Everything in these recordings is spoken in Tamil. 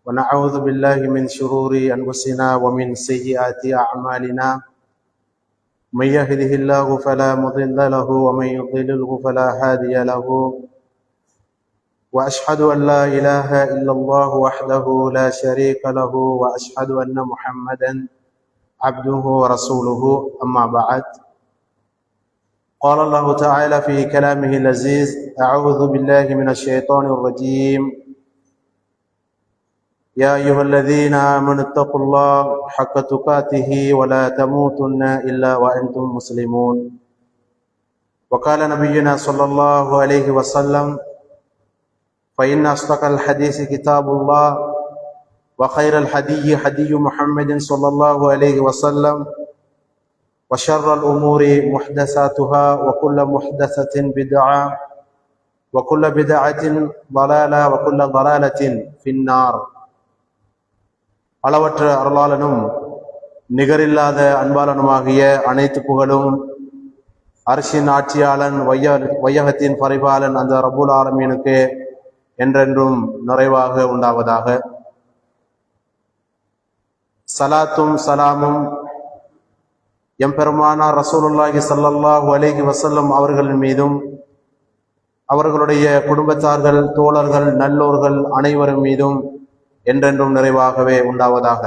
ونعوذ بالله من شرور أنفسنا ومن سيئات أعمالنا من يهده الله فلا مضل له ومن يضلله فلا هادي له وأشهد أن لا إله إلا الله وحده لا شريك له وأشهد أن محمدا عبده ورسوله أما بعد قال الله تعالى في كلامه العزيز أعوذ بالله من الشيطان الرجيم يا أيها الذين آمنوا اتقوا الله حق تقاته ولا تموتن إلا وأنتم مسلمون وقال نبينا صلى الله عليه وسلم فإن أصدق الحديث كتاب الله وخير الهدي هدي محمد صلى الله عليه وسلم وشر الأمور محدثاتها وكل محدثة بدعة وكل بدعة ضلالة وكل ضلالة في النار. அளவற்ற அருளாளனும் நிகரில்லாத அன்பாளனுமாகிய அனைத்து புகழும் அர்ஷின் ஆட்சியாளன் வையகத்தின் பரிபாலன் அந்த ரப்புல் ஆலமீனுக்கு என்றென்றும் நிறைவாக உண்டாவதாக. சலாத்தும் சலாமும் எம்பெருமானார் ரசூலுல்லாஹி ஸல்லல்லாஹு அலைஹி வஸல்லம் அவர்களின் மீதும் அவர்களுடைய குடும்பத்தார்கள், தோழர்கள், நல்லோர்கள் அனைவரும் மீதும் என்றென்றும் நிறைவாகவே உண்டாவதாக.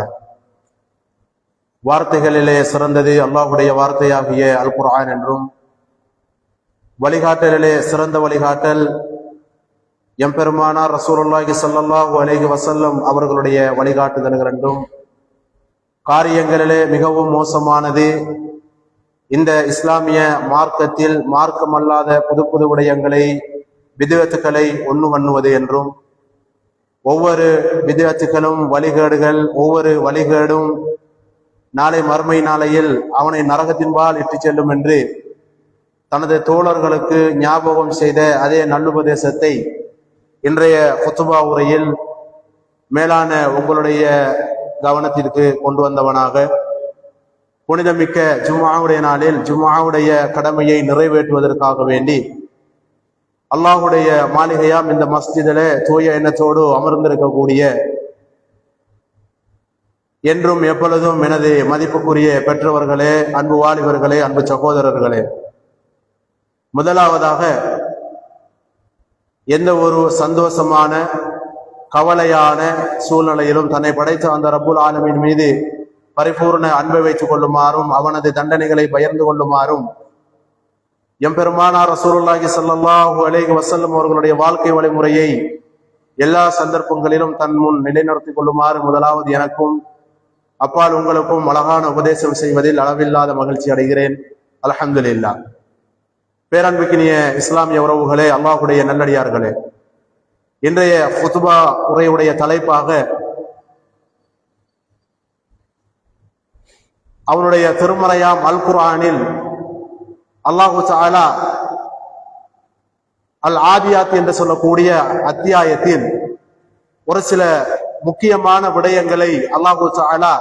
வார்த்தைகளிலே சிறந்தது அல்லாஹுடைய வார்த்தையாகிய அல் குர்ஆன் என்றும், வழிகாட்டலிலே சிறந்த வழிகாட்டல் எம்பெருமானார் ரசூலுல்லாஹி ஸல்லல்லாஹு அலைஹி வஸல்லம் அவர்களுடைய வழிகாட்டுதல்கள் என்றும், காரியங்களிலே மிகவும் மோசமானது இந்த இஸ்லாமிய மார்க்கத்தில் மார்க்கமல்லாத புது புது விடயங்களை பித்அத்துகளை பண்ணுவது என்றும், ஒவ்வொரு பித்அத்துகளும் வழிகேடுகள், ஒவ்வொரு வழிகேடும் நாளை மறுமை நாளையில் அவனை நரகத்தின்பால் இட்டு செல்லும் என்று தனது தோழர்களுக்கு ஞாபகம் செய்த அதே நல்லுபதேசத்தை இன்றைய குத்துபா உரையில் மேலான உங்களுடைய கவனத்திற்கு கொண்டு வந்தவனாக, புனிதமிக்க ஜும்ஆவுடைய நாளில் ஜும்ஆவுடைய கடமையை நிறைவேற்றுவதற்காக வேண்டி அல்லாஹுடைய மாளிகையாம் இந்த மஸ்ஜிதில தூய எண்ணத்தோடு அமர்ந்திருக்கக்கூடிய என்றும் எப்பொழுதும் எனது மதிப்புக்குரிய பெற்றவர்களே, அன்பு வாலிபர்களே, அன்பு சகோதரர்களே, முதலாவதாக எந்த ஒரு சந்தோஷமான கவலையான சூழ்நிலையிலும் தன்னை படைத்த அந்த ரப்புல் ஆலமீன் மீது பரிபூர்ண அன்பை வைத்துக் கொள்ளுமாறும் அவனது தண்டனைகளை பயந்து கொள்ளுமாறும் எம்பெருமானார் ரசூலுல்லாஹி ஸல்லல்லாஹு அலைஹி வஸல்லம் அவர்களுடைய வாழ்க்கை வழிமுறையை எல்லா சந்தர்ப்பங்களிலும் தன் முன் நிலைநிறுத்திக் கொள்ளுமாறு முதலாவது எனக்கும் அப்பால் உங்களுக்கும் அழகான உபதேசம் செய்வதில் அளவில்லாத மகிழ்ச்சி அடைகிறேன். அல்ஹம்துலில்லாஹ். பேரன்புக்கினிய இஸ்லாமிய உறவுகளே, அல்லாஹுடைய நல்லடியார்களே, இன்றைய குத்பா உரையுடைய தலைப்பாக அவனுடைய திருமறையாம் அல் குர்ஆனில் அல்லாஹு தஆலா அல் ஆதியாத் என்று சொல்லக்கூடிய அத்தியாயத்தில் ஒரு சில முக்கியமான விடயங்களை அல்லாஹு தஆலா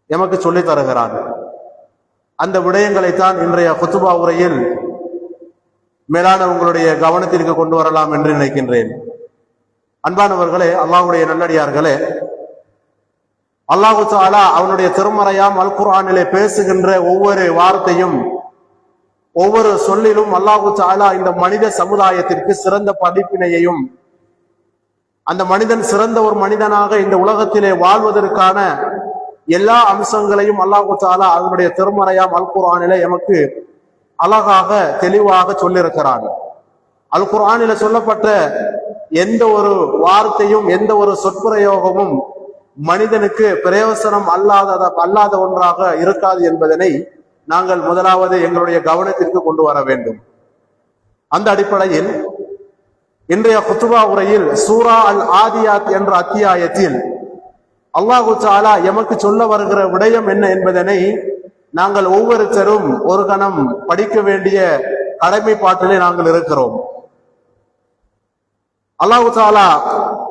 எமக்கு சொல்லி தருகிறான். அந்த விடயங்களைத்தான் இன்றைய குத்பா உரையில் மேலான உங்களுடைய கவனத்திற்கு கொண்டு வரலாம் என்று நினைக்கின்றேன். அன்பானவர்களே, அல்லாஹுடைய நல்லடியார்களே, அல்லாஹு தஆலா அவனுடைய திருமறையாம் அல் குர்ஆனிலே பேசுகின்ற ஒவ்வொரு வார்த்தையும், ஒவ்வொரு சொல்லிலும் அல்லாஹு தஆலா இந்த மனித சமுதாயத்திற்கு சிறந்த படிப்பினையையும், அந்த மனிதன் சிறந்த ஒரு மனிதனாக இந்த உலகத்திலே வாழ்வதற்கான எல்லா அம்சங்களையும் அல்லாஹு தஆலா அவனுடைய திருமறையாம் அல் குர்ஆனிலே எமக்கு அழகாக தெளிவாக சொல்லியிருக்கிறான். அல் குர்ஆனில சொல்லப்பட்ட எந்த ஒரு வார்த்தையும், எந்த ஒரு சொற்பிரயோகமும் மனிதனுக்கு பிரயோசனம் அல்லாத ஒன்றாக இருக்காது என்பதனை நாங்கள் முதலாவது எங்களுடைய கவனத்திற்கு கொண்டு வர வேண்டும். அந்த அடிப்படையில் இன்றைய குத்பா உரையில் சூரா அல் ஆதியாத் என்ற அத்தியாயத்தில் அல்லாஹு தஆலா எமக்கு சொல்ல வருகிற விடயம் என்ன என்பதனை நாங்கள் ஒவ்வொருத்தரும் ஒரு கணம் படிக்க வேண்டிய கடமைப்பாட்டிலே நாங்கள் இருக்கிறோம். அல்லாஹு தஆலா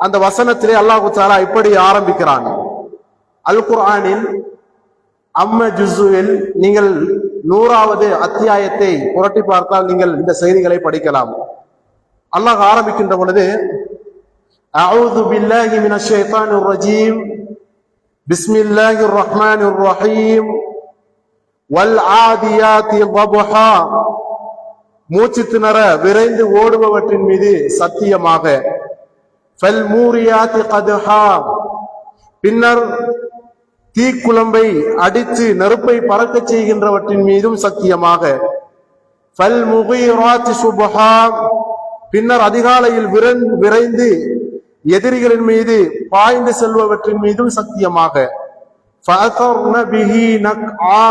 அந்த வசனத்திலே அல்லாஹு தஆலா இப்படி ஆரம்பிக்கிறான். அல் குர்ஆனின் ஜுஸுவில் நீங்கள் 100வது அத்தியாயத்தை புரட்டி பார்த்தால் நீங்கள் இந்த செய்திகளை படிக்கலாம். அல்லாஹ் ஆரம்பிக்கின்ற பொழுது أعوذ بالله من الشيطان الرجيم بسم الله الرحمن الرحيم والعاديات ضبحا மூச்சு திணற விரைந்து ஓடுபவற்றின் மீது சத்தியமாக ஃபல்மூரியாத்தி கத்ஹா பின்னர் தீக்குழம்பை அடித்து நெருப்பை பறக்கச் செய்கின்றவற்றின் மீதும் சத்தியமாக ஃபல்முகீராத்தி சுப்ஹா பின்னர் அதிகாலையில் விரைந்து எதிரிகளின் மீது பாய்ந்து செல்பவற்றின் மீதும் சத்தியமாக ஃபஅதர்ன பிஹி நக்ஆ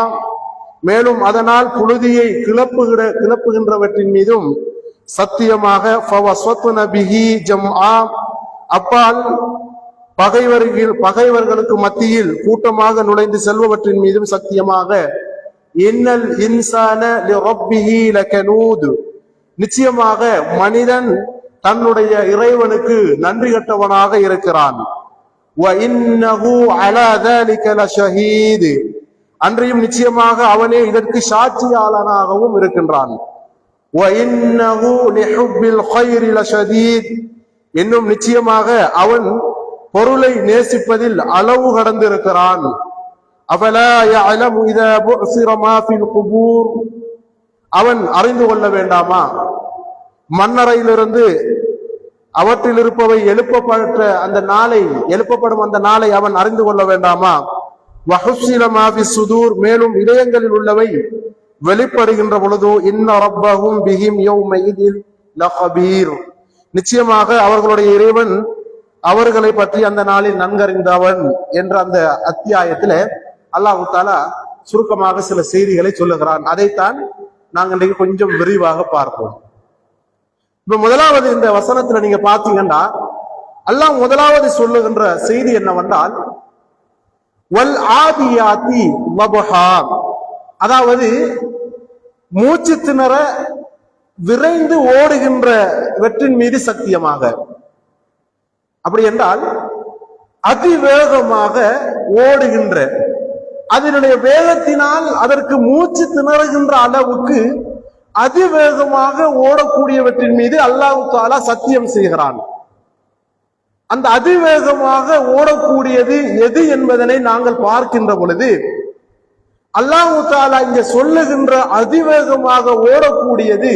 மேலும் அதனால் புழுதியை கிளப்புகின்றவற்றின் மீதும் சத்தியமாக ஃபவஸ்வத்ன பிஹி ஜம்ஆ அப்பால் பகைவர்களுக்கு மத்தியில் கூட்டமாக நுழைந்து செல்பவற்றின் மீதும் சத்தியமாக இன்னல் இன்சான லிரப்பிஹி லகனூத் நிச்சயமாக மனிதன் தன்னுடைய இறைவனுக்கு நன்றி கட்டவனாக இருக்கிறான் வஇன்னஹு அலா ذلك லஷஹீத் அன்றையும் நிச்சயமாக அவனே இதற்கு சாட்சியாளனாகவும் இருக்கின்றான் வஇன்னஹு லிஹுப்பில் கைரி லஷதீத் இன்னும் நிச்சயமாக அவன் பொருளை நேசிப்பதில் அளவு கடந்திருக்கிறான் அஃபலா யஅலமு இதா புஅஸிர மா ஃபில் குபூர் அவன் அறிந்து கொள்ள வேண்டாமா மண்ணறையிலிருந்து அவற்றில் இருப்பவை எழுப்பப்படும் அந்த நாளை அவன் அறிந்து கொள்ள வேண்டாமா வஹுஸில மா ஃபிஸ் சுதூர் மேலும் இதயங்களில் உள்ளவை வெளிப்படுகின்ற பொழுது இன்ன ரப்பஹும் பிஹிம் யௌமைஇதில் லகபீர் நிச்சயமாக அவர்களுடைய இறைவன் அவர்களை பற்றி அந்த நாளில் நன்கறிந்தவன் என்ற அந்த அத்தியாயத்துல அல்லாஹ் தஆலா சுருக்கமாக சில செய்திகளை சொல்லுகிறான் அதைத்தான் நாங்கள் இன்றைக்கு கொஞ்சம் விரிவாக பார்ப்போம் இப்ப முதலாவது இந்த வசனத்துல நீங்க பாத்தீங்கன்னா அல்லாஹ் முதலாவது சொல்லுகின்ற செய்தி என்னவென்றால் வல் ஆதியாத்தி வபஹா அதாவது மூச்சு திணற விரைந்து ஓடுகின்ற வெற்றின் மீது சத்தியமாக அப்படி என்றால் அதிவேகமாக ஓடுகின்ற அதனுடைய வேகத்தினால் அதற்கு மூச்சு திணறுகின்ற அளவுக்கு அதிவேகமாக ஓடக்கூடியவற்றின் மீது அல்லாஹ் தஆலா சத்தியம் செய்கிறான் அந்த அதிவேகமாக ஓடக்கூடியது எது என்பதனை நாங்கள் பார்க்கின்ற பொழுது அல்லாஹ் தஆலா இங்க சொல்லுகின்ற அதிவேகமாக ஓடக்கூடியது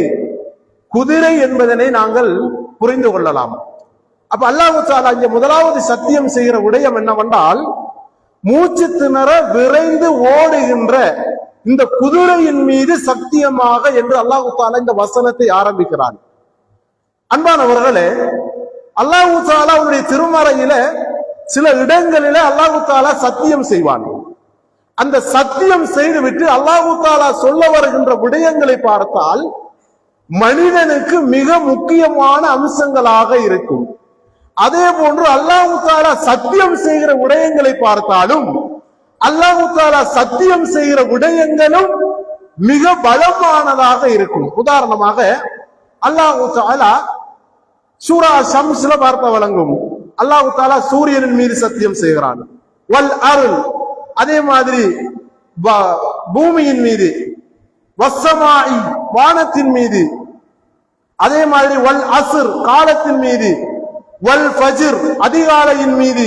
குதிரை என்பதனை நாங்கள் புரிந்து கொள்ளலாம் அப்ப அல்லாஹ் தஆலா இங்க முதலாவது சத்தியம் செய்கிற விடயம் என்னவென்றால் மூச்சு திணற விரைந்து ஓடுகின்ற இந்த குதிரையின் மீது சத்தியமாக என்று அல்லாஹ் தஆலா இந்த வசனத்தை ஆரம்பிக்கிறான் அன்பானவர்களே அல்லாஹ் தஆலா அவருடைய திருமறையில சில இடங்களில அல்லாஹ் தஆலா சத்தியம் செய்வான் அந்த சத்தியம் செய்துவிட்டு அல்லாஹ் தஆலா சொல்ல வருகின்ற விடயங்களை பார்த்தால் மனிதனுக்கு மிக முக்கியமான அம்சங்களாக இருக்கும் அதே போன்று அல்லாஹ் தஆலா சத்தியம் செய்கிற விடயங்களை பார்த்தாலும் அல்லாஹ் தஆலா சத்தியம் செய்கிற விடயங்களும் மிக பலமானதாக இருக்கும் உதாரணமாக அல்லாஹ் தஆலா சூரா ஷம்ஸ்ல வார்த்தை வழங்கும் அல்லாஹ் தஆலா சூரியனின் மீது சத்தியம் செய்கிறான் வல் அருள் அதே மாதிரி பூமியின் மீது வஸ்ஸமாஇ வானத்தின் மீது அதே மாதிரி வல் அஸ்ர் காலத்தின் மீது வல் ஃபஜ்ர் அதிகாலையின் மீது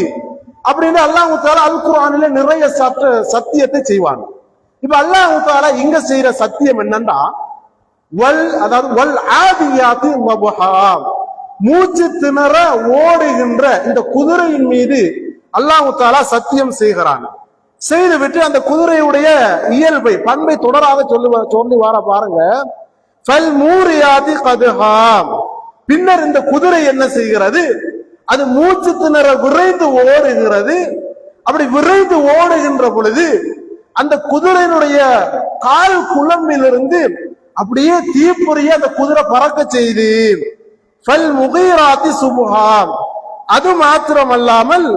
அப்படின்னு அல்லாஹ் தஆலா அல் குர்ஆனிலே நிறைய சத்தியத்தை செய்வான் இப்ப அல்லாஹ் தஆலா இங்க செய்யற சத்தியம் என்னன்னா வல் ஆதியாத்தி வபஹா மூச்சு திணற ஓடுகின்ற இந்த குதிரையின் மீது அல்லாஹ் தஆலா சத்தியம் செய்கிறான் செய்துவிட்டு அந்த குதிரையுடைய இயல்பை பண்பை தொடராக சொல்லி வார பாருங்க ஃபல்மூரியாத்தி கத்ஹா பின்னர் இந்த குதிரை என்ன செய்கிறது அது மூச்சு திணற விரைந்து ஓடுகிறது அப்படி விரைந்து ஓடுகின்ற பொழுது அந்த குதிரையினுடைய கால் குழம்பிலிருந்து அப்படியே தீப்பொறிய அந்த குதிரை பறக்க செய்து ஃபல்முகீராத்தி சுப்ஹா அது மாத்திரமல்லாமல்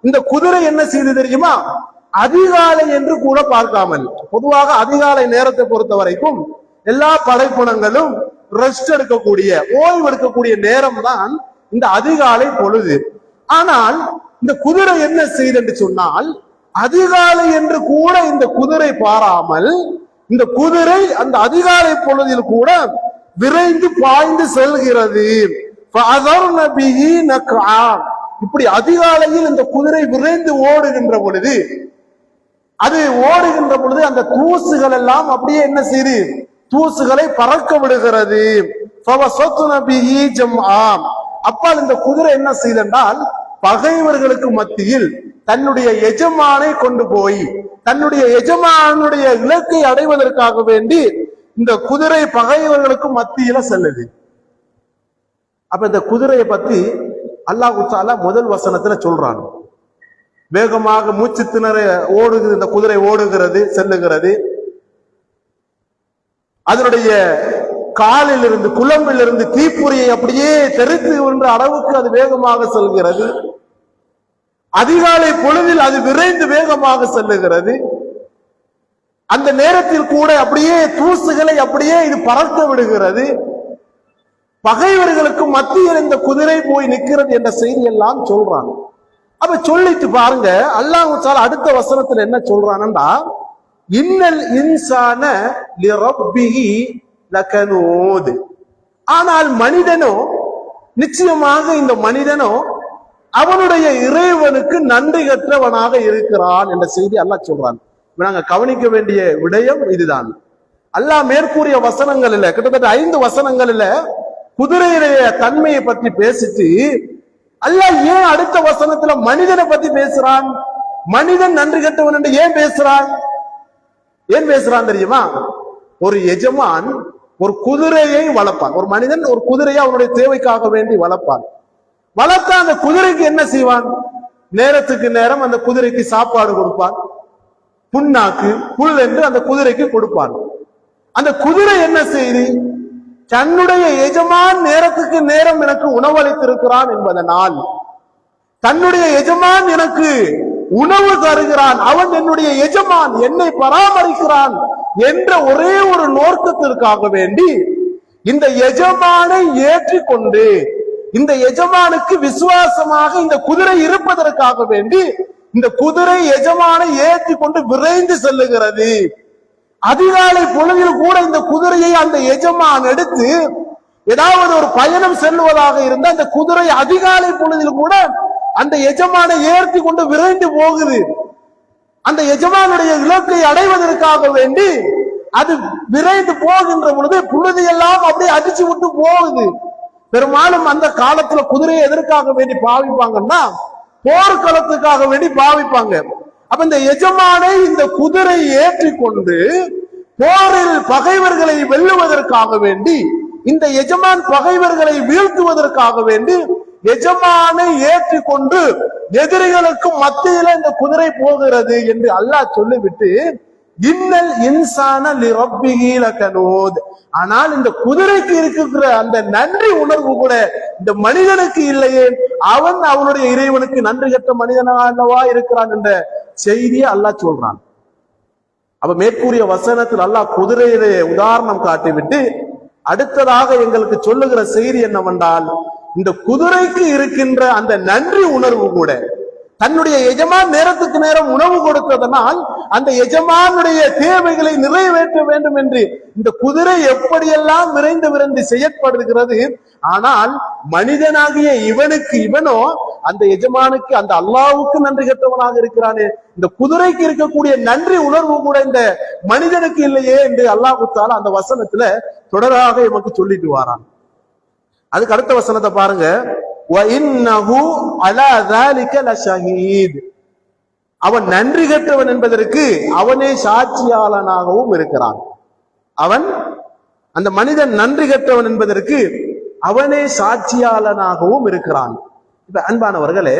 இந்த குதிரை என்ன செய்து தெரியுமா அதிகாலை என்று கூட பார்க்காமல் பொதுவாக அதிகாலை நேரத்தை பொறுத்த வரைக்கும் எல்லா படைப்புணங்களும் ரெஸ்ட் எடுக்கக்கூடிய ஓய்வு எடுக்கக்கூடிய நேரம் தான் இந்த அதிகாலை பொழுது ஆனால் இந்த குதிரை என்ன செய்து என்று சொன்னால் அதிகாலை என்று கூட இந்த குதிரை பாராமல் இந்த குதிரை அந்த அதிகாலை பொழுதில் கூட விரைந்து பாய்ந்து செல்கிறது இப்படி அதிகாலையில் இந்த குதிரை விரைந்து ஓடுகின்ற பொழுது அந்த தூசுகள் எல்லாம் அப்படியே என்ன செய்து தூசுகளை பறக்க விடுகிறது. அப்பால் இந்த குதிரை என்ன செய்தென்றால் பகைவர்களுக்கு மத்தியில் தன்னுடைய எஜமானை கொண்டு போய் தன்னுடைய எஜமானுடைய இலக்கை அடைவதற்காக வேண்டி இந்த குதிரை பகைவர்களுக்கு மத்தியில செல்லுது. அப்ப இந்த குதிரையை பத்தி அல்லாஹ் தஆலா முதல் வசனத்துல சொல்றான். வேகமாக மூச்சு திணற ஓடுகிறது, இந்த குதிரை ஓடுகிறது, செல்லுகிறது. அதனுடைய காலில் இருந்து குளம்பில் இருந்து தீப்பொறியை அப்படியே தெரித்து என்ற அளவுக்கு அது வேகமாக செல்கிறது. அதிகாலை பொழுதில் அது விரைந்து வேகமாக செல்லுகிறது. அந்த நேரத்தில் கூட அப்படியே தூசுகளை அப்படியே இது பறக்க விடுகிறது. பகைவர்களுக்கு மத்தியில் இந்த குதிரை போய் நிற்கிறது என்ற செய்தி எல்லாம் சொல்றாங்க. அப்ப சொல்லிட்டு பாருங்க, அல்லாஹ் தஆலா அடுத்த வசனத்துல என்ன சொல்றான்னா, இன்னல் இன்சான லிரப்பிஹி லகனூத். ஆனால் மனிதனோ, நிச்சயமாக இந்த மனிதனோ அவனுடைய இறைவனுக்கு நன்றி கற்றவனாக இருக்கிறான் என்ற செய்தி அல்லாஹ் சொல்றான். நாங்க கவனிக்க வேண்டிய விடயம் இதுதான். அல்லாஹ் மேற்கூறிய வசனங்களில் கிட்டத்தட்ட 5 வசனங்களில் குதிரையுடைய தன்மையை பற்றி பேசிட்டு அல்லாஹ் ஏன் அடுத்த வசனத்துல மனிதனை பத்தி பேசுறான்? மனிதன் நன்றி கட்டவன் என்று ஏன் பேசுறான் தெரியுமா? ஒரு எஜமான் ஒரு குதிரையை வளர்ப்பான். ஒரு மனிதன் ஒரு குதிரையை அவனுடைய தேவைக்காக வேண்டி வளர்ப்பான். வளர்த்தா அந்த குதிரைக்கு என்ன செய்வான்? நேரத்துக்கு நேரம் அந்த குதிரைக்கு சாப்பாடு கொடுப்பான். புண்ணாக்கு புல் என்று அந்த குதிரைக்கு கொடுப்பான். அந்த குதிரை என்ன செய்து தன்னுடைய எஜமான் நேரத்துக்கு நேரம் எனக்கு உணவளித்திருக்கிறான் என்பதனால், தன்னுடைய எஜமான் எனக்கு உணவு தருகிறான், அவன் என்னுடைய எஜமான், என்னை பராமரிக்கிறான் என்ற ஒரே ஒரு நோக்கத்திற்காக வேண்டி இந்த எஜமானை ஏற்றிக்கொண்டு இந்த எஜமானுக்கு விசுவாசமாக இந்த குதிரை இருப்பதற்காக வேண்டி இந்த குதிரை எஜமானை ஏற்றி கொண்டு விரைந்து செல்லுகிறது. அதிகாலை பொழுதில் கூட இந்த குதிரையை அந்த எஜமான் எடுத்து ஏதாவது ஒரு பயணம் செல்வதாக இருந்த அந்த குதிரை அதிகாலை பொழுதில் கூட அந்த எஜமானை ஏற்றி கொண்டு விரைந்து போகுது. அந்த எஜமானுடைய இலக்கை அடைவதற்காக வேண்டி அது விரைந்து போகின்ற பொழுது புழுதியெல்லாம் அப்படியே அடிச்சு விட்டு போகுது. பெரும்பாலும் அந்த காலத்துல குதிரையை எதற்காக வேண்டி பாவிப்பாங்கன்னா போர்க்களத்துக்காக வேண்டி பாவிப்பாங்க. அப்ப இந்த எஜமானை இந்த குதிரை ஏற்றி கொண்டு போரில் பகைவர்களை வெல்லுவதற்காக வேண்டி, இந்த எஜமான் பகைவர்களை வீழ்த்துவதற்காக வேண்டி எஜமானை ஏற்றி கொண்டு எதிரிகளுக்கு மத்தியில இந்த குதிரை போகிறது என்று அல்லாஹ் சொல்லிவிட்டு இன்னல் இன்சான லிரப்பிஹி லகனூத். ஆனால் இந்த குதிரைக்கு இருக்கிற அந்த நன்றி உணர்வு கூட இந்த மனிதனுக்கு இல்லையே, அவன் அவனுடைய இறைவனுக்கு நன்றி கட்ட மனிதனாகவா இருக்கிறான் என்ற செய்தியை அல்லாஹ் சொல்றான். அப்ப மேற்கூறிய வசனத்தில் அல்லாஹ் குதிரையிலே உதாரணம் காட்டிவிட்டு அடுத்ததாக எங்களுக்கு சொல்லுகிற செய்தி என்னவென்றால், இந்த குதிரைக்கு இருக்கின்ற அந்த நன்றி உணர்வு கூட தன்னுடைய எஜமான் நேரத்துக்கு நேரம் உணவு கொடுத்ததனால் அந்த எஜமானுடைய தேவைகளை நிறைவேற்ற வேண்டும் என்று இந்த குதிரை எப்படியெல்லாம் விரைந்து செயற்படுகிறது. ஆனால் மனிதனாகிய இவனோ அந்த எஜமானுக்கு அந்த அல்லாஹ்வுக்கு நன்றி கட்டவனாக இருக்கிறானே, இந்த குதிரைக்கு இருக்கக்கூடிய நன்றி உணர்வு கூட இந்த மனிதனுக்கு இல்லையே என்று அல்லாஹ் தஆலா அந்த வசனத்துல தொடராக எமக்கு சொல்லிட்டு வாரான். அதுக்கு அடுத்த வசனத்தை பாருங்க, அவன் நன்றி கற்றவன் என்பதற்கு அவனே சாட்சியாளனாகவும் இருக்கிறான். அவன் அந்த மனிதன் நன்றி கற்றவன் என்பதற்கு அவனே சாட்சியாளனாகவும் இருக்கிறான். இப்ப அன்பானவர்களே,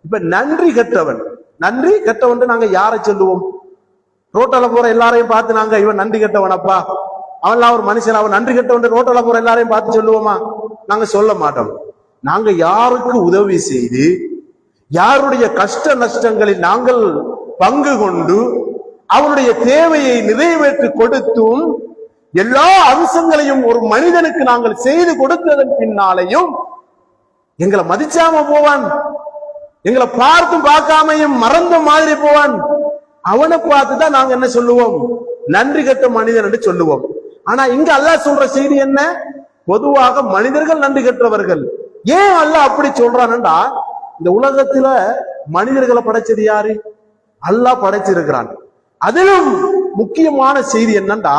இப்ப நன்றி கற்றவன் நாங்க யாரை சொல்லுவோம்? ரோட்டால போற எல்லாரையும் பார்த்து நாங்க இவன் நன்றி கட்டவனப்பா, அவன்லாம் ஒரு மனுஷன், அவன் நன்றி கட்டவன் ரோட்டால போற எல்லாரையும் பார்த்து சொல்லுவோமா? நாங்க சொல்ல மாட்டோம். நாங்க யாருக்கு உதவி செய்து யாருடைய கஷ்ட நஷ்டங்களில் நாங்கள் பங்கு கொண்டு அவனுடைய தேவையை நிறைவேற்றி கொடுத்தும் எல்லா அம்சங்களையும் ஒரு மனிதனுக்கு நாங்கள் செய்து கொடுத்ததன் பின்னாலையும் எங்களை மதிச்சாம போவான், எங்களை பார்த்தும் பார்க்காமையும் மறந்த மாதிரி போவான், அவனை பார்த்துதான் நாங்க என்ன சொல்லுவோம்? நன்றி கட்ட மனிதன் என்று சொல்லுவோம். ஆனா இங்க அல்லாஹ் சொல்ற செய்தி என்ன? பொதுவாக மனிதர்கள் நன்றி கற்றவர்கள். ஏன் அல்லாஹ் அப்படி சொல்றான்டா, இந்த உலகத்துல மனிதர்களை படைச்சது யாரு? அல்லாஹ் படைச்சிருக்கிறான். அதிலும் முக்கியமான செய்தி என்னன்னா,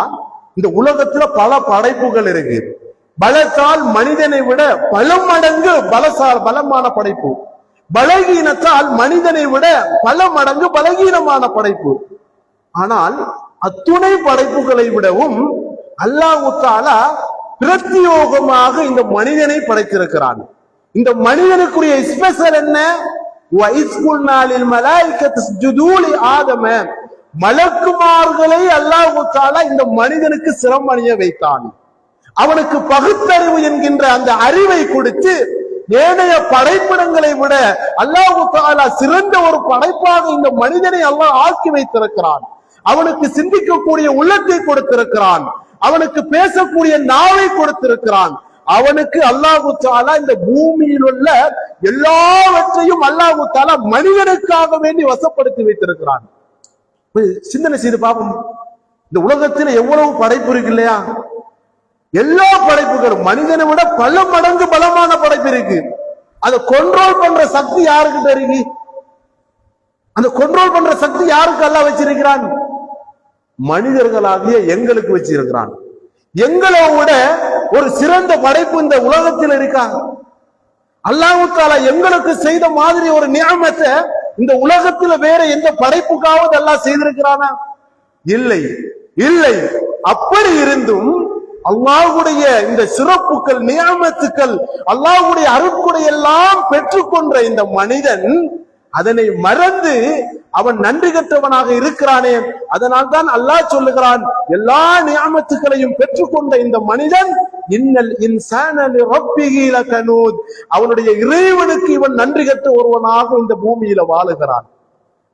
இந்த உலகத்துல பல படைப்புகள் இருக்கு. பலத்தால் மனிதனை விட பல மடங்கு பலமான படைப்பு, பலகீனத்தால் மனிதனை விட பல மடங்கு பலகீனமான படைப்பு. ஆனால் அத்துணை படைப்புகளை விடவும் அல்லாஹ் தஆலா பிரத்யோகமாக இந்த மனிதனை படைத்திருக்கிறான். இந்த மனிதனுக்குரிய ஸ்பெஷல் என்ன? மலக்குமார்களை அல்லாஹ் தஆலா இந்த மனிதனுக்கு சிரமணிய வைத்தான். அவனுக்கு பகுத்தறிவு என்கின்ற அந்த அறிவை கொடுத்து ஏனைய படைப்பிடங்களை விட அல்லாஹ் தஆலா சிறந்த ஒரு படைப்பாக இந்த மனிதனை அல்லாஹ் ஆக்கி வைத்திருக்கிறான். அவனுக்கு சிந்திக்கக்கூடிய உள்ளத்தை கொடுத்திருக்கிறான். அவனுக்கு பேசக்கூடிய நாவை கொடுத்திருக்கிறான். அவனுக்கு அல்லாஹ் தஆலா இந்த பூமியில் உள்ள எல்லாவற்றையும் அல்லாஹ் தஆலா மனிதனுக்காக வேண்டி வசப்படுத்தி வைத்திருக்கிறான். சிந்தனை செய்து பார்ப்போம். இந்த உலகத்தில் எவ்வளவு படைப்பு இருக்கு இல்லையா? எல்லா படைப்புகளும் மனிதனை விட பல மடங்கு பலமான படைப்பு இருக்கு. அதை கண்ட்ரோல் பண்ற சக்தி யாருக்கிட்ட இருக்கு? அந்த கண்ட்ரோல் பண்ற சக்தி யாருக்கு அல்லாஹ் வச்சிருக்கிறான்? மனிதர்களாகிய எங்களுக்கு வச்சிருக்கிறான். எங்களை விட ஒரு சிறந்த படைப்பு இந்த உலகத்தில் இருக்கா? அல்லாஹ் தஆலா எங்களுக்கு செய்த மாதிரி ஒரு நியமத்தை இந்த உலகத்துல வேற எந்த படைப்புக்காவது அல்லாஹ் செய்திருக்கிறானா? இல்லை, இல்லை. அப்படி இருந்தும் அல்லாஹ்வுடைய இந்த சிறப்புகள், நியமத்துக்கள், அல்லாஹ்வுடைய அருட்கொடை எல்லாம் பெற்றுக்கொண்ட இந்த மனிதன் அதனை மறந்து அவன் நன்றி கற்றவனாக இருக்கிறானே. அதனால் தான் அல்லாஹ் சொல்லுகிறான், எல்லா நியமத்துக்களையும் பெற்றுக்கொண்ட இந்த மனிதன் இன்னல் இன்சான லிரப்பிஹி லகனூத், அவனுடைய இறைவனுக்கு இவன் நன்றி கற்ற ஒருவனாக இந்த பூமியில வாழுகிறான்.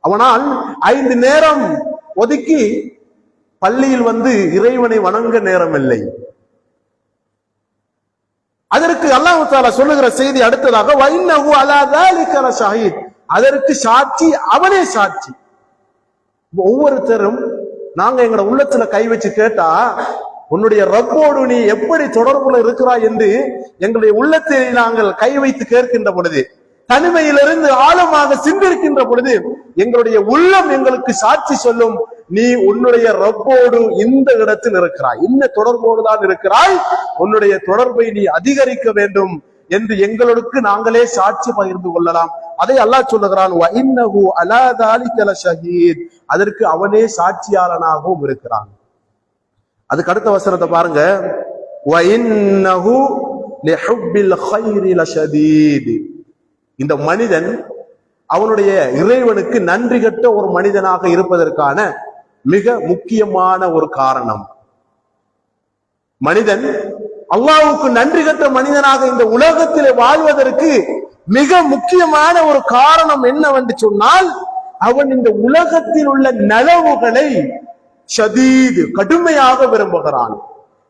அவனால் 5 நேரம் ஒதுக்கி பள்ளியில் வந்து இறைவனை வணங்க நேரம் இல்லை. அதற்கு அல்லாஹ் தஆலா சொல்லுகிற செய்தி அடுத்ததாக, வஇன்னஹு அலா ஸாலிக லஷஹீத், அதற்கு சாட்சி அவனே சாட்சி. ஒவ்வொருத்தரும் நாங்க எங்களோட உள்ளத்துல கை வச்சு கேட்டா, உன்னுடைய ரப்போடு நீ எப்படி தொடர்புல இருக்கிறாய் என்று எங்களுடைய உள்ளத்தை நாங்கள் கை வைத்து கேட்கின்ற பொழுது, தனிமையிலிருந்து ஆழமாக சிந்திருக்கின்ற பொழுது எங்களுடைய உள்ளம் எங்களுக்கு சாட்சி சொல்லும், நீ உன்னுடைய ரப்போடு இந்த இடத்தில் இருக்கிறாய், இந்த தொடர்போடு தான் இருக்கிறாய், உன்னுடைய தொடர்பை நீ அதிகரிக்க வேண்டும் என்று எங்களுக்கு நாங்களே சாட்சி பகிர்ந்து கொள்ளலாம். அதை அல்லாஹ் சொல்லுகிறான், வஇன்னஹு அலா ஸாலிக லஷஹீத், அதற்கு அவனே சாட்சியாளனாகவும் இருக்கிறான். அதுக்கு அடுத்த வசனத்தை பாருங்க, வஇன்னஹு லிஹுப்பில் கைரி லஷதீத், இந்த மனிதன் அவனுடைய இறைவனுக்கு நன்றி கட்ட ஒரு மனிதனாக இருப்பதற்கான மிக முக்கியமான ஒரு காரணம். மனிதன் அல்லாஹ்வுக்கு நன்றி கட்ட மனிதனாக இந்த உலகத்திலே வாழ்வதற்கு மிக முக்கியமான ஒரு காரணம் என்னவென்று சொன்னால், அவன் இந்த உலகத்தில் உள்ள நலவுகளை ஷதீத் கடுமையாக விரும்புகிறான்.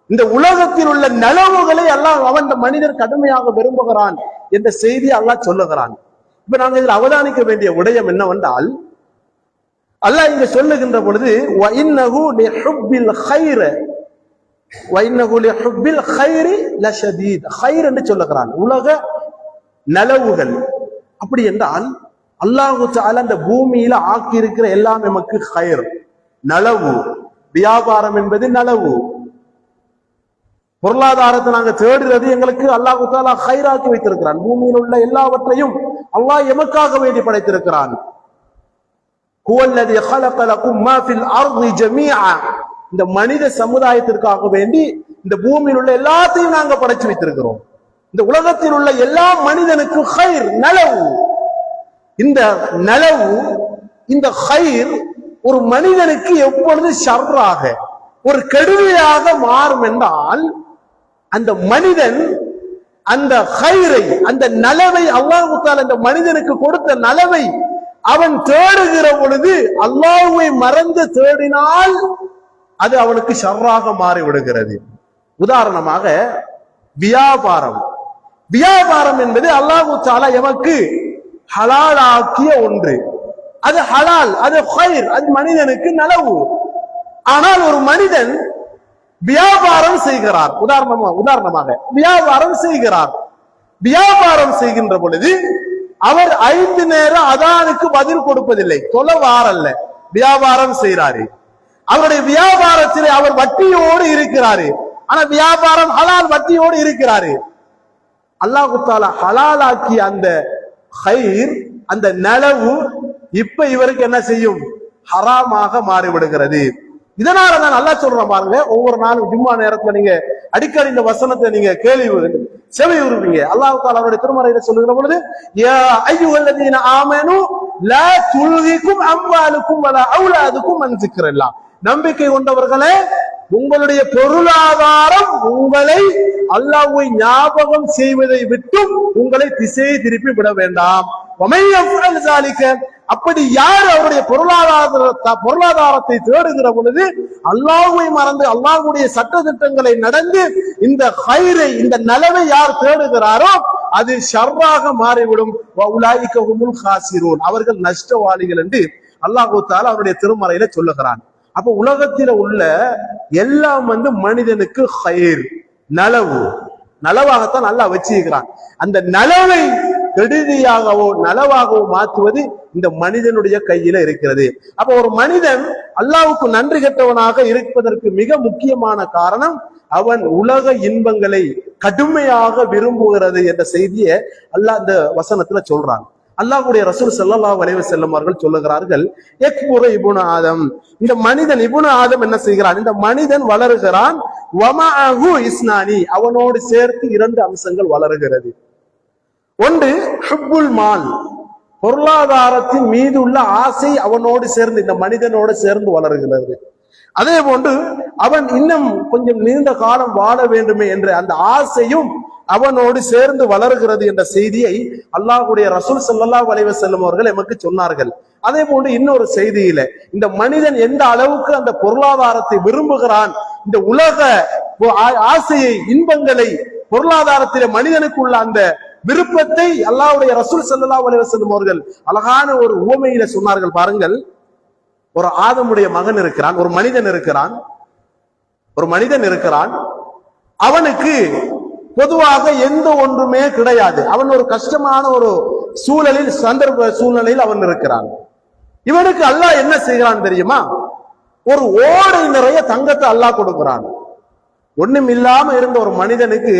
இந்த உலகத்தில் உள்ள நலவுகளை அல்லாஹ் அவன் மனிதர் கடுமையாக விரும்புகிறான் என்ற செய்தி அல்லாஹ் சொல்லுகிறான். இப்ப நாங்க இதில் அவதானிக்க வேண்டிய விடயம் என்னவென்றால், அல்லாஹ் இங்க சொல்லுகின்ற பொழுது வஇன்னஹு லிஹுப்பில் கைர, வஇன்னஹு லிஹுப்பில் கைரி லஷதீத், கைர் என்று சொல்லுகிறான், உலக நலவுகள். அப்படி என்றால் அல்லாஹ் தஆலா அந்த பூமியில ஆக்கி இருக்கிற எல்லாம் நமக்கு கைர், நலவு. வியாபாரம் என்பது நலவு. பொருளாதாரத்தை நாங்க தேடுறது எங்களுக்கு அல்லாஹ் தஆலா கைராக்கி வைத்திருக்கிறான். பூமியில் உள்ள எல்லாவற்றையும் அல்லாஹ் எமக்காக வேண்டி படைத்திருக்கிறான். ஹுவல்லதி خلق لكم ما في الارض جميعا, இந்த மனித சமுதாயத்திற்காக வேண்டி இந்த பூமியில் உள்ள எல்லாத்தையும் நாங்க படைச்சு வைத்திருக்கிறோம். இந்த உலகத்தில் உள்ள எல்லா மனிதனுக்கும் கைர், நலவு. இந்த நலவு, இந்த கைர் ஒரு மனிதனுக்கு எப்பொழுது ஷர்ராக, ஒரு கெடுதியாக மாறும் என்றால், அந்த மனிதன் அந்த கைரை, அந்த நலவை, அல்லாஹ் தஆலா அந்த மனிதனுக்கு கொடுத்த நலவை அவன் தேடுகிற பொழுது அல்லாஹ்வை மறந்து தேடினால் அது அவனுக்கு ஷர்ராக மாறி விடுகிறது. உதாரணமாக வியாபாரம். வியாபாரம் என்பது அல்லாஹ் தஆலா எமக்கு ஹலால் ஆக்கிய ஒன்று. அது ஹலால், அது கைர், அது மனிதனுக்கு நலவு. ஆனால் ஒரு மனிதன் வியாபாரம் செய்கிறார், உதாரணமாக வியாபாரம் செய்கிறார். வியாபாரம் செய்கின்ற பொழுது அவர் 5 நேர அதானுக்கு பதில் கொடுப்பதில்லை, தொலைவாரல்ல, வியாபாரம் செய்யறாரு. அவருடைய வியாபாரத்திலே அவர் வட்டியோடு இருக்கிறாரு. ஆனா வியாபாரம் ஹலால், வட்டியோடு இருக்கிறாரு. அல்லாஹ் தஆலா ஹலாலாக்கி அந்த ஹைர், அந்த நலவு இப்ப இவருக்கு என்ன செய்யும்? ஹராமாக மாறிவிடுகிறது. இதனாலதான் அல்லாஹ் சொல்றான் பாருங்க, ஒவ்வொரு நாளும் ஜும்மா நேரத்துல நீங்க அடிக்கடி இந்த வசனத்தை நீங்க செவி உறுவீங்க. அல்லாஹ் தஆலா அவருடைய திருமறையில சொல்லுகிற பொழுது, யா அய்யுஹல்லதீன ஆமனூ லா துல்ஹிகும் அம்வாலுக்கும் வலா அவுலாதுக்கும் அன் ஸிக்ரில்லாஹ். நம்பிக்கை கொண்டவர்களே, உங்களுடைய பொருளாதாரம் உங்களை அல்லாஹ்வை ஞாபகம் செய்வதை விட்டும் உங்களை திசை திருப்பி விட வேண்டாம். அப்படி யார் அவருடைய பொருளாதாரத்தை தேடுகிற பொழுது அல்லாஹ்வை மறந்து அல்லாஹ்வுடைய சட்ட திட்டங்களை நடந்து இந்த ஹைரை, இந்த நலவை யார் தேடுகிறாரோ அது ஷர்ராக மாறிவிடும். அவர்கள் நஷ்டவாளிகள் என்று அல்லாஹ் தஆலா அவருடைய திருமறையில சொல்லுகிறான். அப்ப உலகத்தில உள்ள எல்லாம் மனிதனுக்கு ஹைர், நலவு, நலவாகத்தான் அல்லாஹ் வச்சிருக்கிறான். அந்த நலவை கெடுதியாகவோ நலவாகவோ மாற்றுவது இந்த மனிதனுடைய கையில இருக்கிறது. அப்ப ஒரு மனிதன் அல்லாஹ்வுக்கு நன்றி கெட்டவனாக இருப்பதற்கு மிக முக்கியமான காரணம் அவன் உலக இன்பங்களை கடுமையாக விரும்புகிறது என்ற செய்தியை அல்லாஹ் இந்த வசனத்துல சொல்றான். அல்லாஹ்வுடைய ரசூல் ஸல்லல்லாஹு அலைஹி வஸல்லம் அவர்கள் சொல்லுகிறார்கள், யக்புரு இப்னு ஆதம், இந்த மனிதன் இப்னு ஆதம் என்ன செய்கிறான்? இந்த மனிதன் வளருகிறான். வமஅஹு இஸ்னானி, அவனோடு சேர்த்து 2 அம்சங்கள் வளருகிறது. ஒன்று ஹுப்புல் மால், பொருளாதாரத்தின் மீது உள்ள ஆசை அவனோடு சேர்ந்து, இந்த மனிதனோடு சேர்ந்து வளருகிறது. அதே போன்று அவன் இன்னும் கொஞ்சம் நீண்ட காலம் வாழ வேண்டுமே என்ற அந்த ஆசையும் அவனோடு சேர்ந்து வளர்கிறது என்ற செய்தியை அல்லாஹ்வுடைய ரசூல் ஸல்லல்லாஹு அலைஹி வஸல்லம் அவர்கள் எமக்கு சொன்னார்கள். அதே போன்று இன்னொரு செய்தியில இந்த மனிதன் எந்த அளவுக்கு அந்த பொருளாதாரத்தை விரும்புகிறான், இந்த உலக ஆசையை, இன்பங்களை, பொருளாதாரத்திலே மனிதனுக்கு உள்ள அந்த விருப்பத்தை அல்லாஹ்வுடைய ரசூல் ஸல்லல்லாஹு அலைஹி வஸல்லம் அவர்கள் அழகான ஒரு உவமையில சொன்னார்கள். பாருங்கள், ஒரு ஆதமுடைய மகன் இருக்கிறான், ஒரு மனிதன் இருக்கிறான். அவனுக்கு பொதுவாக எந்த ஒன்றுமே கிடையாது. அவன் ஒரு கஷ்டமான ஒரு சூழலில், சந்தர்ப்ப சூழ்நிலையில் அவன் இருக்கிறான். இவனுக்கு அல்லாஹ் என்ன செய்கிறான் தெரியுமா? ஒரு ஓடை நிறைய தங்கத்தை அல்லாஹ் கொடுக்கிறான். ஒண்ணும் இல்லாம இருந்த ஒரு மனிதனுக்கு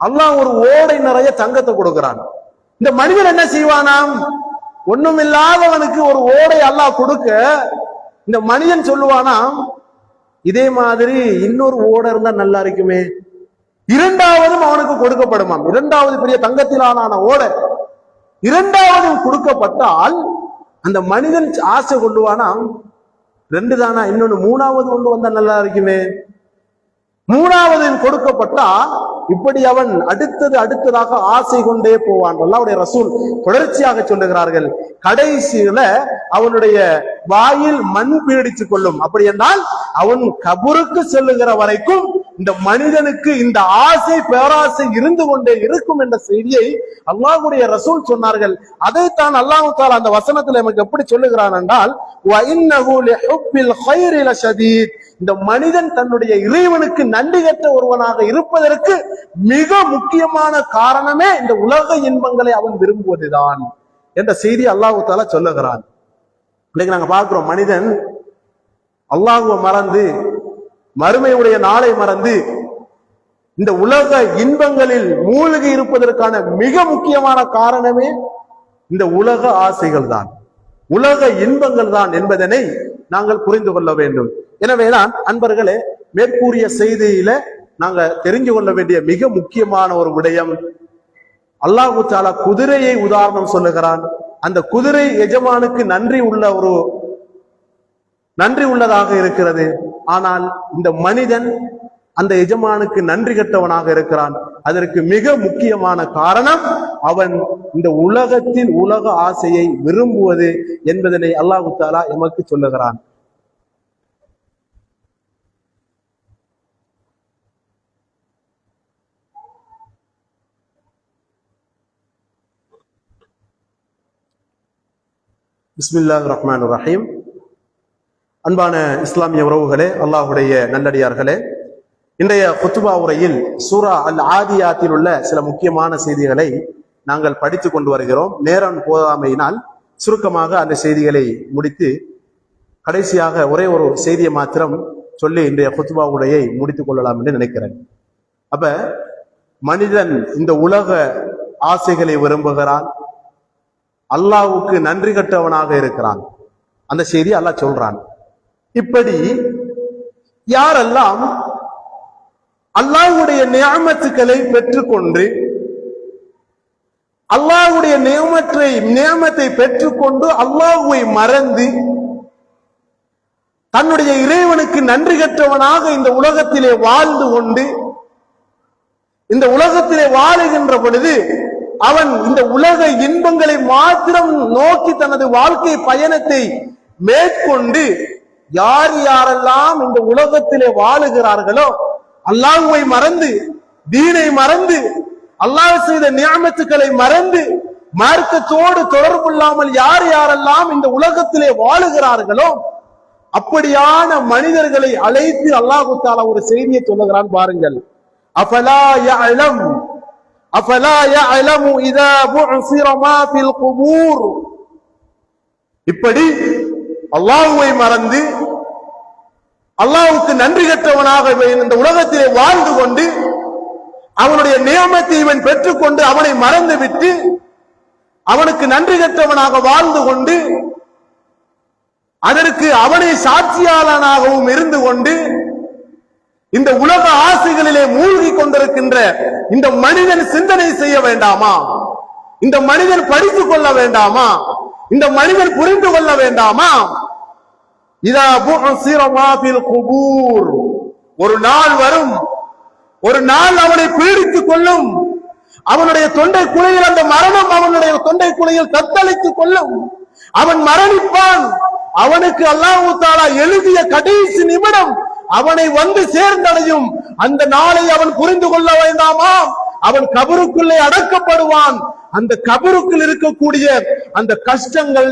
அல்லாஹ் ஒரு ஓடை நிறைய தங்கத்தை கொடுக்கிறான். இந்த மனிதன் என்ன செய்வானாம்? ஒண்ணும் இல்லாதவனுக்கு ஒரு ஓடை அல்லாஹ் கொடுக்க இந்த மனிதன் சொல்லுவானாம், இதே மாதிரி இன்னொரு ஓடை இருந்தா நல்லா இருக்குமே, இரண்டாவதும் அவனுக்கு கொடுக்கப்படுமாம். இரண்டாவது பெரிய தங்கத்திலான ஓடை இரண்டாவது கொடுக்கப்பட்டால் அந்த மனிதன் ஆசை கொள்ளுவானாம், 2 தானா, இன்னொன்னு 3வது கொண்டு வந்தா நல்லா இருக்குமே. 3வது கொடுக்கப்பட்டா இப்படி அவன் அடுத்ததாக ஆசை கொண்டே போவான். அல்லாஹ்வுடைய ரசூல் தொடர்ச்சியாக சொல்லுகிறார்கள், கடைசியில அவனுடைய வாயில் மண் பீடித்துக் கொள்ளும். அப்படி என்றால் அவன் கபருக்கு செல்லுகிற வரைக்கும் இந்த மனிதனுக்கு இந்த ஆசை, பேராசை இருந்து கொண்டே இருக்கும் என்ற செய்தியை அல்லாஹ்வுடைய ரசூல் சொன்னார்கள். அதைத்தான் அல்லாஹ் தஆலா அந்த வசனத்தில் நமக்கு எப்படி சொல்லுகிறான் என்றால், வஇன்னஹு லிஹுப்பில் கைரி லஷதீத், இந்த மனிதன் தன்னுடைய இறைவனுக்கு நன்றி கெட்ட ஒருவனாக இருப்பதற்கு மிக முக்கியமான காரணமே இந்த உலக இன்பங்களை அவன் விரும்புவதுதான் என்ற செய்தி அல்லாஹ் தஆலா சொல்லுகிறான். இன்னைக்கு நாங்க பார்க்கிறோம், மனிதன் அல்லாஹ்வை மறந்து, மறுமையுடைய நாளை மறந்து இந்த உலக இன்பங்களில் மூழ்கி இருப்பதற்கான மிக முக்கியமான காரணமே இந்த உலக ஆசைகள் தான், உலக இன்பங்கள் தான் என்பதனை நாங்கள் புரிந்து கொள்ள வேண்டும். எனவேதான் அன்பர்களே, மேற்கூறிய செய்தியில நாங்க தெரிஞ்சு கொள்ள வேண்டிய மிக முக்கியமான ஒரு விடயம், அல்லாஹ் தஆலா குதிரையை உதாரணம் சொல்லுகிறான். அந்த குதிரை எஜமானுக்கு நன்றி உள்ளதாக இருக்கிறது. ஆனால் இந்த மனிதன் அந்த எஜமானுக்கு நன்றி கெட்டவனாக இருக்கிறான். அதற்கு மிக முக்கியமான காரணம் அவன் இந்த உலகத்தின் உலக ஆசையை விரும்புவது என்பதனை அல்லாஹ் தஆலா எமக்கு சொல்லுகிறான். பிஸ்மில்லாஹிர் ரஹ்மானிர் ரஹீம். அன்பான இஸ்லாமிய உறவுகளே, அல்லாஹ்வுடைய நல்லடியார்களே, இன்றைய குத்துபா உரையில் சூரா அல் ஆதியாத்தில் உள்ள சில முக்கியமான செய்திகளை நாங்கள் படித்துக் கொண்டு வருகிறோம். நேரம் போதாமையினால் சுருக்கமாக அந்த செய்திகளை முடித்து கடைசியாக ஒரே ஒரு செய்தியை மாத்திரம் சொல்லி இன்றைய குத்துபா உரையை முடித்துக் கொள்ளலாம் என்று நினைக்கிறேன். அப்ப மனிதன் இந்த உலக ஆசைகளை விரும்புகிறான், அல்லாஹ்வுக்கு நன்றி கட்டவனாக இருக்கிறான். அந்த செய்தி அல்லாஹ் சொல்றான். இப்படி யாரெல்லாம் அல்லாஹ்வுடைய நியமத்துக்களை பெற்றுக்கொண்டு அல்லாஹ்வுடைய நியமத்தை பெற்றுக்கொண்டு அல்லாஹ்வை மறந்து தன்னுடைய இறைவனுக்கு நன்றி கற்றவனாக இந்த உலகத்திலே வாழ்ந்து கொண்டு இந்த உலகத்திலே வாழுகின்ற பொழுது அவன் இந்த உலக இன்பங்களை மாத்திரம் நோக்கி தனது வாழ்க்கை பயணத்தை மேற்கொண்டு யார் யாரெல்லாம் இந்த உலகத்திலே வாழுகிறார்களோ அல்லாஹ்வை மறந்து தீனை மறந்து அல்லாஹ் செய்த நியமத்துக்களை மறந்து மார்க்கத்தோடு தொடர்புள்ளாமல் யார் யாரெல்லாம் இந்த உலகத்திலே வாழுகிறார்களோ அப்படியான மனிதர்களை அழைத்து அல்லாஹ் தஆலா ஒரு செய்தியை சொல்லுகிறான். பாருங்கள். அஃபலா யஅலமு இதா பு'சிர மா ஃபில் குபூர். இப்படி அல்லாஹ்வை மறந்து அல்லாஹ்வுக்கு நன்றி கற்றவனாக இந்த உலகத்திலே வாழ்ந்து கொண்டு அவனுடைய நியமத்தை இவன் பெற்றுக்கொண்டு அவனை மறந்து விட்டு அவனுக்கு நன்றி கற்றவனாக வாழ்ந்து கொண்டு அதற்கு அவனை சாட்சியாளனாகவும் இருந்து கொண்டு இந்த உலக ஆசைகளிலே மூழ்கி கொண்டிருக்கின்ற இந்த மனிதன் சிந்தனை செய்ய வேண்டாமா? இந்த மனிதன் படித்துக் கொள்ள வேண்டாமா? இந்த மனிதன் புரிந்து கொள்ள வேண்டாமா? இதா பு'சிர மா ஃபில் குபூர். ஒரு நாள் வரும், ஒரு நாள் அவனை பீடித்துக் கொள்ளும். அவனுடைய தொண்டை குழியில் அந்த மரணம் அவனுடைய தொண்டை குழியில் தத்தளித்துக் கொள்ளும். அவன் மரணிப்பான். அவனுக்கு அல்லாஹ் தஆலா எழுதிய கடைசி நிமிடம் அவனை வந்து சேர்ந்தடையும். அந்த நாளை அவன் புரிந்து கொள்ள வேண்டாமா? அவன் கபருக்குள்ளே அடக்கப்படுவான். அந்த கபருக்குள் இருக்கக்கூடிய அந்த கஷ்டங்கள்,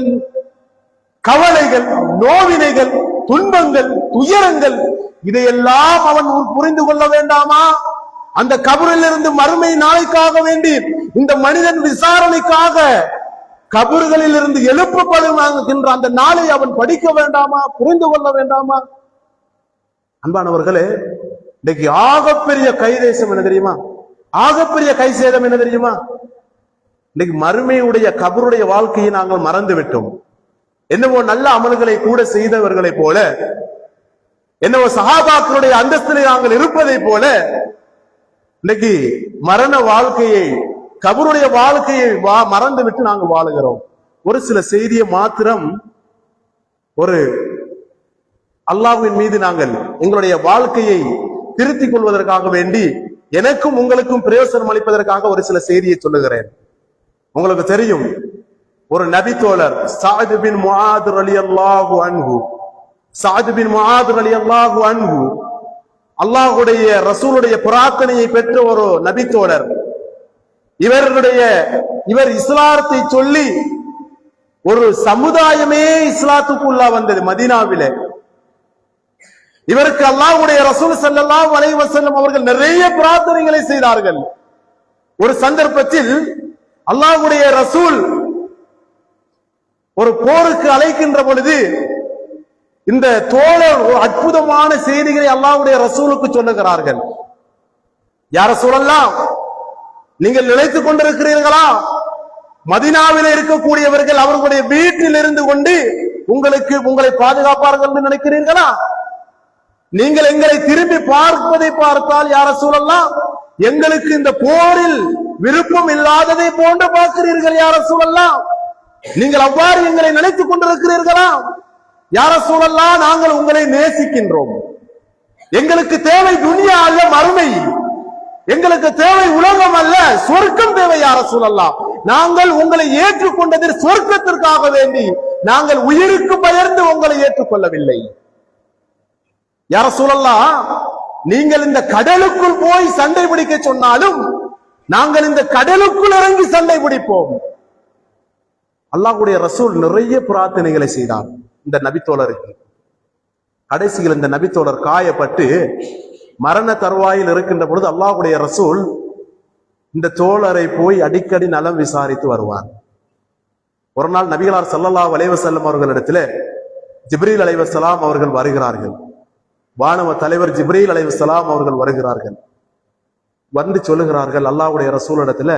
கவலைகள், நோவினைகள், துன்பங்கள், துயரங்கள், இதையெல்லாம் அவன் புரிந்து கொள்ள வேண்டாமா? அந்த கபரில் இருந்து மறுமை நாளைக்காக வேண்டி இந்த மனிதன் விசாரணைக்காக கபறுகளில் இருந்து எழுப்பப்படுகின்ற அந்த நாளை அவன் படிக்க வேண்டாமா? புரிந்து கொள்ள வேண்டாமா? அன்பானவர்களே, இன்னைக்கு ஆகப்பெரிய கைதேசம் என்ன தெரியுமா? ஆகப்பெரிய கை சேதம் என்ன தெரியுமா? இன்னைக்கு மறுமையுடைய கபருடைய வாழ்க்கையை நாங்கள் மறந்து விட்டோம். என்னவோ நல்ல அமல்களை கூட செய்தவர்களை போல, என்னவோ சஹாபாக்களுடைய அந்தஸ்திலே நாங்கள் இருப்பதை போல இன்னைக்கு மரண வாழ்க்கையை, கபருடைய வாழ்க்கையை மறந்து விட்டு நாங்கள் வாழுகிறோம். ஒரு சில செய்தியை மாத்திரம் ஒரு அல்லாஹ்வின் மீது நாங்கள் எங்களுடைய வாழ்க்கையை திருத்திக் கொள்வதற்காக வேண்டி எனக்கும் உங்களுக்கும் பிரயோசனம் அளிப்பதற்காக ஒரு சில செய்தியை சொல்லுகிறேன். உங்களுக்கு தெரியும், ஒரு நபி தோழர் சஅத் பின் முஆத் ரலியல்லாஹு அன்ஹு, சஅத் பின் முஆத் ரலியல்லாஹு அன்ஹு அல்லாஹ்வுடைய ரசூலுடைய பிரார்த்தனையை பெற்ற ஒரு நபி தோழர். இவர் இஸ்லாத்தை சொல்லி ஒரு சமுதாயமே இஸ்லாத்துக்குள்ளா வந்தது மதீனாவிலே. இவருக்கு அல்லாஹ்வுடைய ரசூல் ஸல்லல்லாஹு அலைஹி வஸல்லம் அவர்கள் நிறைய பிரார்த்தனைகளை செய்தார்கள். ஒரு சந்தர்ப்பத்தில் அல்லாஹ்வுடைய ரசூல் ஒரு போருக்கு அழைக்கின்ற பொழுது இந்த தோழர் அற்புதமான செய்திகளை அல்லாஹ்வுடைய ரசூலுக்கு சொல்லுகிறார்கள். யா ரசூலல்லாஹ், நீங்கள் நினைத்துக் கொண்டிருக்கிறீர்களா மதீனாவிலே இருக்கக்கூடியவர்கள் அவர்களுடைய வீட்டில் இருந்து கொண்டு உங்களை பாதுகாப்பார்கள் என்று நினைக்கிறீர்களா? நீங்கள் எங்களை திரும்பி பார்ப்பதை பார்த்தால் யா ரசூலல்லாஹ், எங்களுக்கு இந்த போரில் விருப்பம் இல்லாததை போன்று பார்க்கிறீர்கள் யா ரசூலல்லாஹ். நீங்கள் அவ்வாறு எங்களை நினைத்துக் கொண்டிருக்கிறீர்களா? யா ரசூலல்லாஹ், நாங்கள் உங்களை நேசிக்கின்றோம். எங்களுக்கு தேவை துனியா அல்ல மறுமை. எங்களுக்கு தேவை உலகம் அல்ல, சொர்க்கம் தேவை யா ரசூலல்லாஹ். நாங்கள் உங்களை ஏற்றுக்கொண்டது சொர்க்கத்திற்காக வேண்டி, நாங்கள் உயிருக்கு பயந்து உங்களை ஏற்றுக்கொள்ளவில்லை. யா ரசூலல்லாஹ், நீங்கள் இந்த கடலுக்குள் போய் சண்டை பிடிக்க சொன்னாலும் நாங்கள் இந்த கடலுக்குள் இறங்கி சண்டை பிடிப்போம். அல்லாஹ்வுடைய ரசூல் நிறைய பிரார்த்தனைகளை செய்தார் இந்த நபித்தோழருக்கு. கடைசியில் இந்த நபித்தோழர் காயப்பட்டு மரண தருவாயில் இருக்கின்ற பொழுது அல்லாஹ்வுடைய ரசூல் இந்த தோழரை போய் அடிக்கடி நலம் விசாரித்து வருவார். ஒரு நாள் நபிகளார் ஸல்லல்லாஹு அலைஹி வஸல்லம் அவர்களிடத்திலே ஜிப்ரீல் அலைஹிஸ்ஸலாம் அவர்கள் வருகிறார்கள். வானவ தலைவர் ஜிப்ரீல் அலைஹிஸ்ஸலாம் அவர்கள் வருகிறார்கள். வந்து சொல்லுகிறார்கள் அல்லாஹ்வுடைய ரசூலிடத்துல,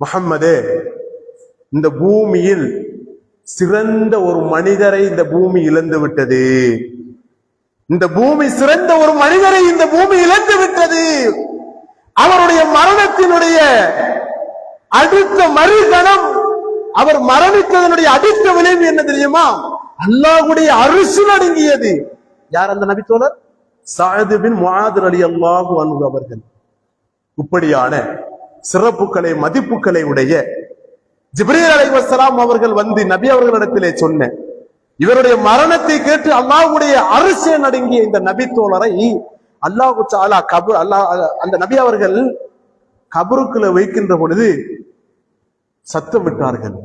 முஹம்மதே, இந்த பூமியில் சிறந்த ஒரு மனிதரை இந்த பூமி இழந்து விட்டது. இந்த பூமி சிறந்த ஒரு மனிதரை இந்த பூமி இழந்து விட்டது. அவருடைய மரணத்தினுடைய அடுத்த மறுகணம், அவர் மரணித்ததனுடைய அடுத்த விளைவு என்ன தெரியுமா? அல்லாஹ்வுடைய அரிசி நடுங்கியது. யார் அந்த நபித்தோழர்? சஅத் பின் முஆத் ரலியல்லாஹு அன்ஹு அவர்கள். இப்படியான சிறப்புகளை மதிப்புகளை உடைய ஜிப்ரீல் அலைஹிஸ்ஸலாம் அவர்கள் வந்து நபி அவர்களிடத்திலே சொன்ன இவருடைய மரணத்தை கேட்டு அல்லாஹ்வுடைய அரிசி நடுங்கிய இந்த நபித்தோழரை அல்லாஹ் தஆலா அந்த நபி அவர்கள் கபருக்குள்ள வைக்கின்ற பொழுது சத்தம் விட்டார்கள்.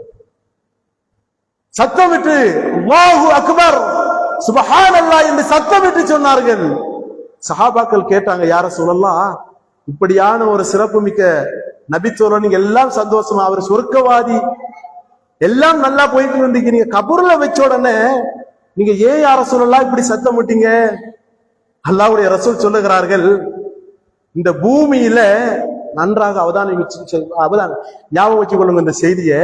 சத்தம் விட்டு அல்லாஹு அக்பர் சுப்ஹானல்லாஹ் என்று சத்தம் விட்டு சொன்னார்கள். சஹாபாக்கள் கேட்டாங்க, யார சொல்லலாம், இப்படியான ஒரு சிறப்பு மிக்க நபித்தோழர், நீங்க எல்லாம் சந்தோஷமா, அவர் சொர்க்கவாதி, எல்லாம் நல்லா போயிட்டு இருந்தீங்க, நீங்க கபூர்ல வச்ச உடனே நீங்க ஏன் யார சொல்லலாம் இப்படி சத்தம் விட்டீங்க? அல்லாஹ்வுடைய ரசூல் சொல்லுகிறார்கள், இந்த பூமியில நன்றாக அவதானம் ஞாபகம் வச்சுக் கொள்ளுங்க இந்த செய்தியை.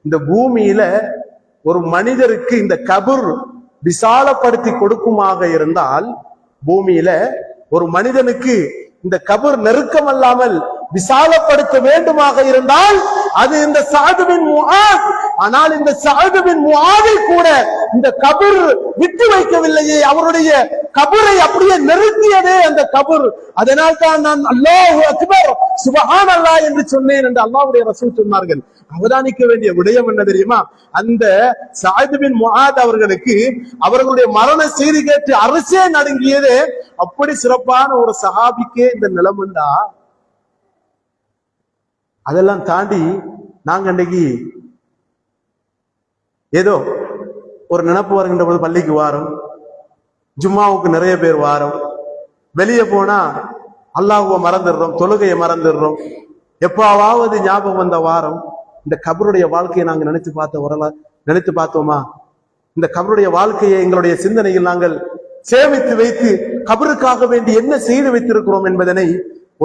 இந்த பூமியில ஒரு மனிதருக்கு இந்த கபூர் விசாலப்படுத்தி கொடுக்குமாக இருந்தால், பூமியில ஒரு மனிதனுக்கு இந்த கபர் நெருக்கம் அல்லாமல் விசாலப்படுத்த வேண்டுமாக இருந்தால் அது இந்த சஅத் பின் முஆத். ஆனால் இந்த சஅத் பின் முஆதை கூட இந்த கபர் விட்டு வைக்கவில்லையே, அவருடைய கபரை அப்படியே நிறுத்தியதே அந்த கபர். அதனால் தான் நான் அல்லாஹு அக்பர் சுப்ஹானல்லாஹ் என்று சொன்னேன் என்று அல்லாஹ்வுடைய ரசூல் சொன்னார்கள். அவதானிக்க வேண்டிய விடயம் என்ன தெரியுமா? அந்த சஅத் பின் முஆத் அவர்களுக்கு அவர்களுடைய மரண செய்தி கேட்டு அரசே நடுங்கியது. அப்படி சிறப்பான ஒரு சஹாபிக்கே இந்த நிலைமைண்டா, அதெல்லாம் தாண்டி நாங்க அன்றைக்கு ஏதோ ஒரு நினைப்பு வருகின்ற போது பள்ளிக்கு வாரம், ஜும்மாவுக்கு நிறைய பேர் வாரம், வெளியே போனா அல்லாஹ்வை மறந்துடுறோம், தொழுகையை மறந்துடுறோம். எப்பாவது ஞாபகம் வந்த வாரம் இந்த கபருடைய வாழ்க்கையை நாங்க நினைத்து பார்த்தோமா? இந்த கபருடைய வாழ்க்கையை எங்களுடைய சிந்தனையில் நாங்கள் சேமித்து வைத்து கபருக்காக வேண்டி என்ன செய்து வைத்திருக்கிறோம் என்பதனை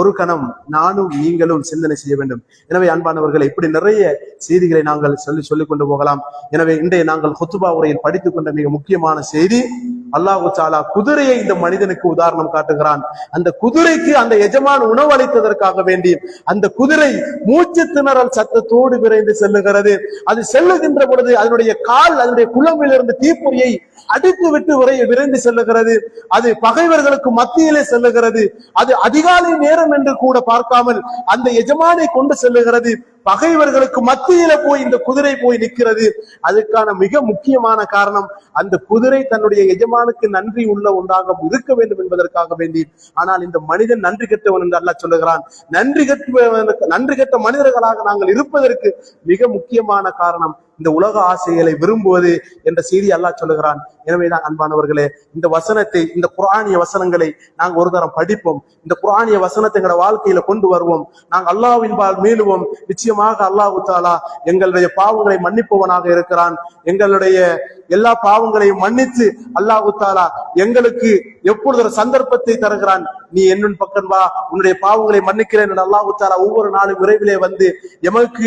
ஒரு கணம் நானும் நீங்களும் சிந்தனை செய்ய வேண்டும். எனவே அன்பானவர்களை, இப்படி நிறைய செய்திகளை நாங்கள் சொல்லிக் கொண்டு போகலாம். எனவே இன்றைய நாங்கள் ஹுத்பா உரையில் படித்துக் கொண்ட மிக முக்கியமான செய்தி, அல்லாஹ் தஆலா குதிரையை இந்த மனிதனுக்கு உதாரணம் காட்டுகிறான். அந்த குதிரைக்கு அந்த எஜமான் உணவு அளித்ததற்காக வேண்டி அந்த குதிரை மூச்சு திணறல் சத்தத்தோடு விரைந்து செல்லுகிறது. அது செல்லுகின்ற பொழுது அதனுடைய கால் அதனுடைய குளம்பிலிருந்து தீப்பொறியை அடித்து விட்டு விரைந்து செல்லுகிறது. அது பகைவர்களுக்கு மத்தியிலே செல்லுகிறது. அது அதிகாலை நேரம் என்று கூட பார்க்காமல் அந்த எஜமானை கொண்டு செல்லுகிறது. பகைவர்களுக்கு மத்தியில போய் இந்த குதிரை போய் நிற்கிறது. அதுக்கான மிக முக்கியமான காரணம், அந்த குதிரை தன்னுடைய எஜமானுக்கு நன்றி உள்ள ஒன்றாக இருக்க வேண்டும் என்பதற்காக வேண்டி. ஆனால் இந்த மனிதன் நன்றி கெட்டவன் என்று அல்லாஹ் சொல்லுகிறான். நன்றி கெட்ட மனிதர்களாக நாங்கள் இருப்பதற்கு மிக முக்கியமான காரணம் இந்த உலக ஆசைகளை விரும்புவது என்ற செய்தி அல்லாஹ் சொல்லுகிறான். எனவேதான் அன்பானவர்களே, இந்த வசனத்தை, இந்த குர்ஆனிய வசனங்களை நாங்கள் ஒரு தரம் படிப்போம். இந்த குர்ஆனிய வசனத்தை எங்களோட வாழ்க்கையில கொண்டு வருவோம். நாங்கள் அல்லாஹ்வின் பால் மீளுவோம். நிச்சயமாக அல்லாஹ் தஆலா எங்களுடைய பாவங்களை மன்னிப்பவனாக இருக்கிறான். எங்களுடைய எல்லா பாவங்களையும் மன்னித்து அல்லாஹ் தஆலா எங்களுக்கு எப்பொழுது ஒரு சந்தர்ப்பத்தை தருகிறான். நீ என்னும் பக்கம் வா, உன்னுடைய பாவங்களை மன்னிக்கிறேன் என்று அல்லாஹ் தஆலா ஒவ்வொரு நாளும் விரைவிலே வந்து எமக்கு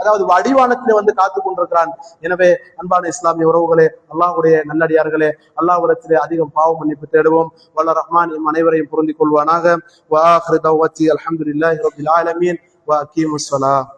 அதாவது அடிவானத்திலே வந்து காத்துக் கொண்டிருக்கிறான். எனவே அன்பான இஸ்லாமிய உறவுகளே, அல்லாஹ்வுடைய நல்லடியார்களே, அல்லாஹ்விடத்திலே அதிகம் பாவ மன்னிப்பு தேடுவோம். வல்ல ரஹ்மான் அனைவரையும் பொருந்திக் கொள்வானாக. வ ஆகிரு தஅவாத்தி அல்ஹம்துலில்லாஹி ரப்பில் ஆலமீன். வ அகீமுஸ் ஸலாத்.